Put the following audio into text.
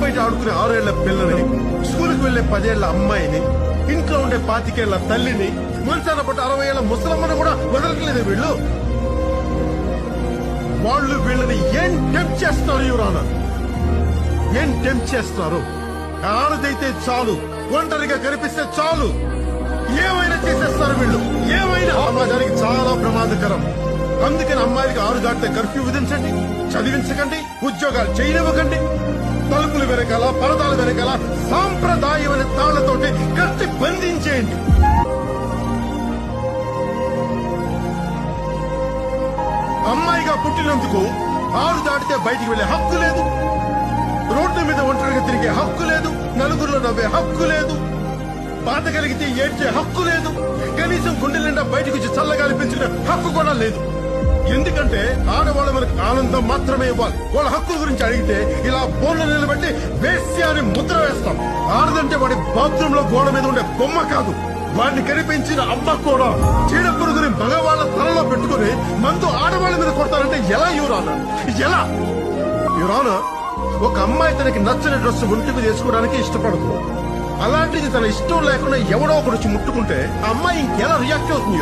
బయట ఆడుకునే 6 ఏళ్ల పిల్లని, స్కూల్కి వెళ్లే 10 ఏళ్ల అమ్మాయిని, ఇంట్లో ఉండే 25 ఏళ్ల తల్లిని, మంచాన పట్టు 60 ఏళ్ల ముసలమ్మను కూడా వదలట్లేదు వీళ్ళు. వాళ్ళు వీళ్ళని ఏం టెంప్ట్ చేస్తారు యువరానా? ఏం టెంప్ట్ చేస్తారు? ఆడదైతే చాలు, ఒంటరిగా కనిపిస్తే చాలు, ఏమైనా చేసేస్తారు వీళ్ళు. ఏమైనా సమాజానికి చాలా ప్రమాదకరం. అందుకని అమ్మాయిలకి 6 దాటితే కర్ఫ్యూ విధించండి, చదివించకండి, ఉద్యోగాలు చేయనివ్వకండి, తలుపుల వెనకాల పరదాల వెనకాల సాంప్రదాయమైన తాళ్లతోటి కట్టి బంధించేయండి. అమ్మాయిగా పుట్టినందుకు 6 దాటితే బయటికి వెళ్లే హక్కు లేదు, రోడ్డు మీద ఒంటరిగా తిరిగే హక్కు లేదు, నలుగురిలో నవ్వే హక్కు లేదు, బాధ కలిగితే ఏడ్చే హక్కు లేదు, కనీసం గుండె నిండా బయటకు వచ్చి చల్లగాలి పెంచుకునే హక్కు కూడా లేదు. ఎందుకంటే ఆడవాళ్ళు మనకు ఆనందం మాత్రమే ఇవ్వాలి. వాళ్ళ హక్కుల గురించి అడిగితే ఇలా బోన్లు నిలబెట్టి వేశ్య అని ముద్ర వేస్తాం. ఆడదంటే వాడి బాత్రూమ్ లో గోడ మీద ఉండే బొమ్మ కాదు, వాడిని కనిపించిన అమ్మ కూడా. చీడ పురుగుని మగవాళ్ల తలలో పెట్టుకుని మందు ఆడవాళ్ల మీద కొడతారంటే ఎలా యువరానా? ఎలా యువరానా? ఒక అమ్మాయి తనకి నచ్చని డ్రెస్ ఒంటికి చేసుకోవడానికి ఇష్టపడదు. అలాంటిది తన ఇష్టం లేకుండా ఎవడో ఒకటి వచ్చి ముట్టుకుంటే ఆ అమ్మాయి ఇంకెలా రియాక్ట్ అవుతుంది?